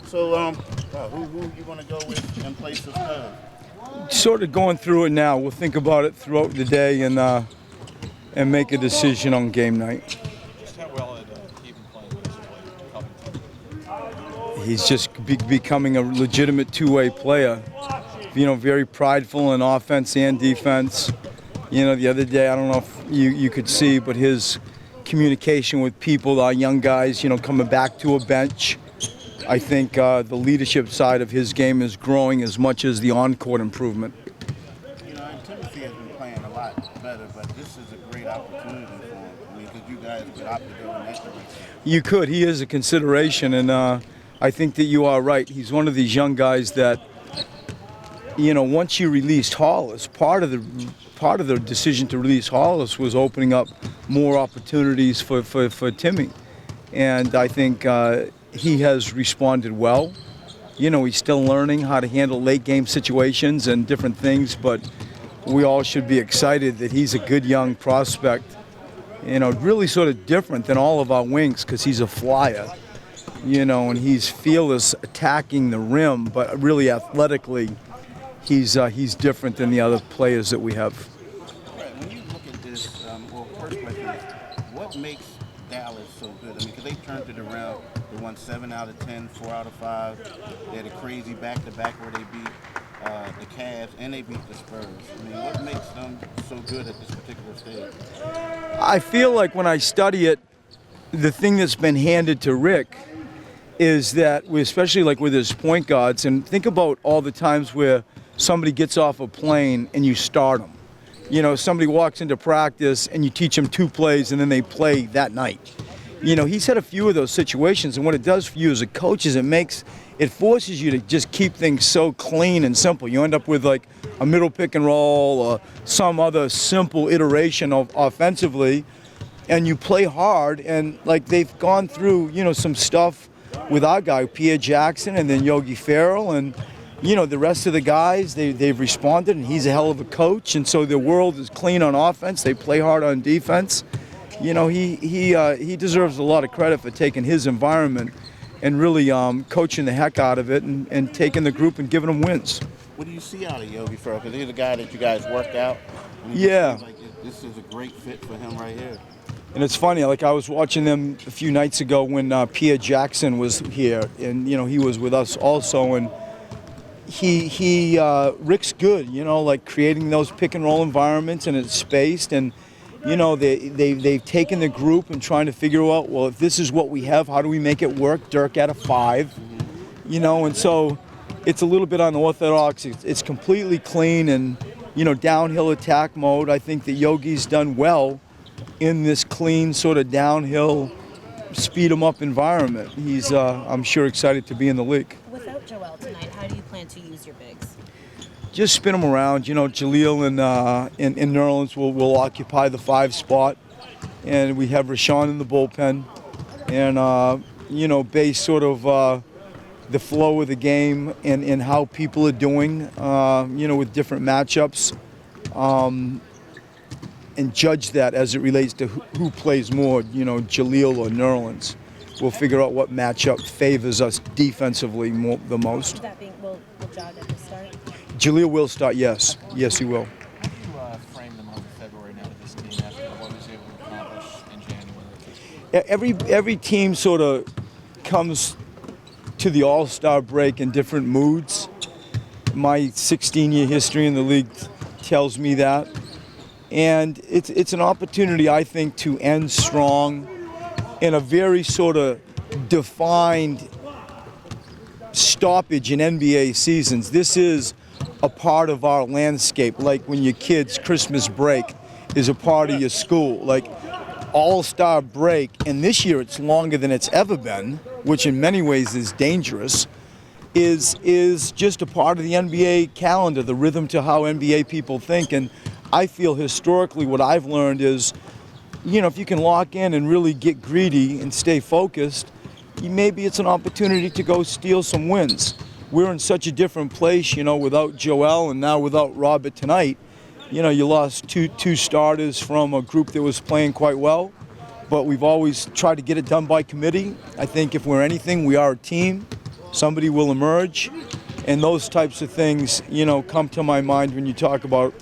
So, who you want to go with in place of Cuz? Sort of going through it now. We'll think about it throughout the day and make a decision on game night. Just how well had he been playing with his play? Covington. He's just becoming a legitimate two-way player. Very prideful in offense and defense. The other day, I don't know if you could see, but his communication with people, our young guys, coming back to a bench. I think the leadership side of his game is growing as much as the on-court improvement. And Timothy has been playing a lot better, but this is a great opportunity for him. Because you guys could opt to go in that direction. You could. He is a consideration, and I think that you are right. He's one of these young guys that, once you released Hollis, part of the decision to release Hollis was opening up more opportunities for Timmy. And I think he has responded well. He's still learning how to handle late game situations and different things, but we all should be excited that he's a good young prospect. Really sort of different than all of our wings because he's a flyer, and he's fearless attacking the rim, but really athletically, he's different than the other players that we have. Right. When you look at this, first question is, what makes Dallas so good? Because they turned it around. They won 7 out of 10, 4 out of 5. They had a crazy back-to-back where they beat the Cavs and they beat the Spurs. What makes them so good at this particular stage? I feel like when I study it, the thing that's been handed to Rick is that, especially like with his point guards, and think about all the times where somebody gets off a plane and you start them. Somebody walks into practice and you teach them 2 plays and then they play that night. He's had a few of those situations, and what it does for you as a coach is it forces you to just keep things so clean and simple. You end up with like a middle pick and roll or some other simple iteration of offensively, and you play hard, and like they've gone through, some stuff with our guy, Pierre Jackson, and then Yogi Ferrell, and the rest of the guys, they've responded, and he's a hell of a coach, and so their world is clean on offense. They play hard on defense. He deserves a lot of credit for taking his environment and really coaching the heck out of it and taking the group and giving them wins. What do you see out of Yogi Ferrell? Because he's a guy that you guys worked out. Yeah. Like this is a great fit for him right here. And it's funny, like I was watching them a few nights ago when Pierre Jackson was here, and he was with us also, and Rick's good, like creating those pick and roll environments, and it's spaced, and they've taken the group and trying to figure out, well, if this is what we have, how do we make it work? Dirk at a 5, and so it's a little bit unorthodox. It's completely clean and, downhill attack mode. I think that Yogi's done well in this clean sort of downhill, speed him up environment. He's, I'm sure, excited to be in the league. Without Joel tonight, how do you plan to use your bigs? Just spin them around. Jaleel and Nerlens will occupy the 5 spot, and we have Rashawn in the bullpen, and base sort of the flow of the game and how people are doing, with different matchups, and judge that as it relates to who plays more, Jaleel or Nerlens. We'll figure out what matchup favors us defensively the most. That being, will Ja get to start? Jaleel will start, yes. Yes, he will. How do you frame the month of February now that this team, after what was able to accomplish in January? Every team sort of comes to the All-Star break in different moods. My 16-year history in the league tells me that. And it's an opportunity, I think, to end strong in a very sort of defined stoppage in NBA seasons. This is a part of our landscape, like when your kids' Christmas break is a part of your school. Like All-Star break, and this year it's longer than it's ever been, which in many ways is dangerous, is just a part of the NBA calendar, the rhythm to how NBA people think. And I feel historically what I've learned is, if you can lock in and really get greedy and stay focused, maybe it's an opportunity to go steal some wins. We're in such a different place, without Joel and now without Robert tonight. You lost two starters from a group that was playing quite well, but we've always tried to get it done by committee. I think if we're anything, we are a team. somebody will emerge, and those types of things, come to my mind when you talk about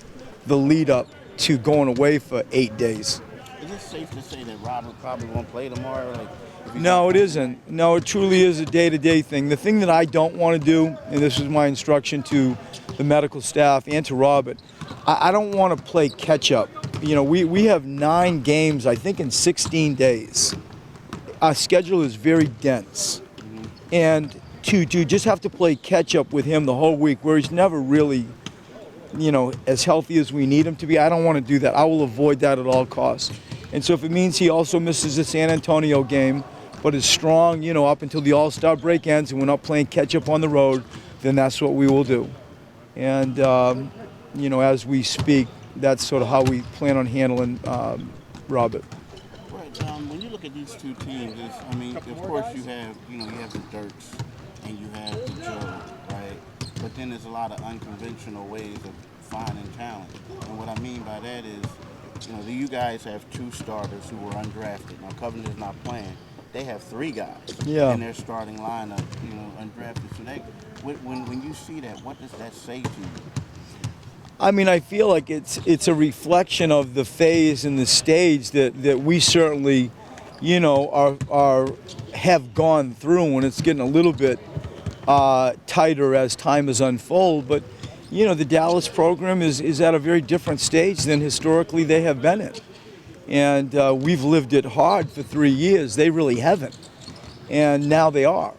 the lead up to going away for 8 days. Is it safe to say that Robert probably won't play tomorrow? No, it isn't. No, it truly is a day-to-day thing. The thing that I don't want to do, and this is my instruction to the medical staff and to Robert, I don't want to play catch-up. We have 9 games, I think, in 16 days. Our schedule is very dense. And to just have to play catch-up with him the whole week where he's never really, as healthy as we need him to be, I don't want to do that. I will avoid that at all costs. And so if it means he also misses the San Antonio game, but is strong, up until the All-Star break ends and we're not playing catch-up on the road, then that's what we will do. And, as we speak, that's sort of how we plan on handling Robert. Right. When you look at these two teams, of course you have the Dirks and you have the Joe, right? But then there's a lot of unconventional ways of finding talent. And what I mean by that is, you guys have 2 starters who were undrafted. Now, Covenant is not playing. They have 3 guys in their starting lineup, undrafted. So when you see that, what does that say to you? I feel like it's a reflection of the phase and the stage that we certainly, have gone through, and it's getting a little bit tighter as time has unfolded. But the Dallas program is at a very different stage than historically they have been in. And we've lived it hard for 3 years. They really haven't. And now they are.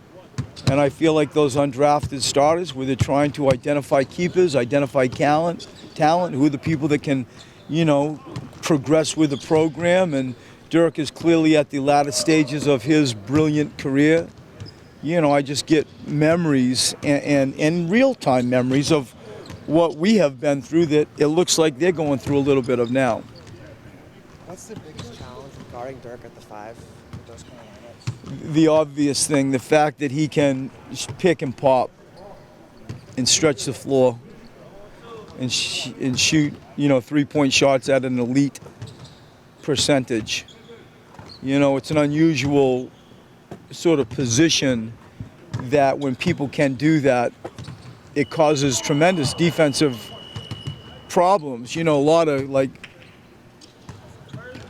And I feel like those undrafted starters, where they're trying to identify keepers, identify talent, who are the people that can, progress with the program. And Dirk is clearly at the latter stages of his brilliant career. I just get memories and real-time memories of what we have been through that it looks like they're going through a little bit of now. What's the biggest challenge regarding Dirk at the 5 with those kind of lineups? The obvious thing, the fact that he can pick and pop and stretch the floor and shoot, 3-point shots at an elite percentage. It's an unusual sort of position that when people can do that, it causes tremendous defensive problems. A lot of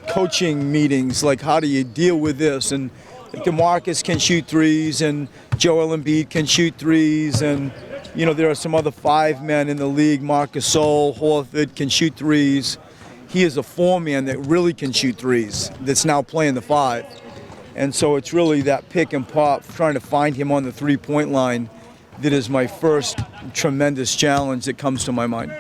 coaching meetings, like how do you deal with this? And DeMarcus can shoot threes, and Joel Embiid can shoot threes, and there are some other 5 men in the league. Marc Gasol, Horford can shoot threes. He is a 4-man that really can shoot threes. That's now playing the 5, and so it's really that pick and pop, trying to find him on the 3-point line, that is my first tremendous challenge that comes to my mind.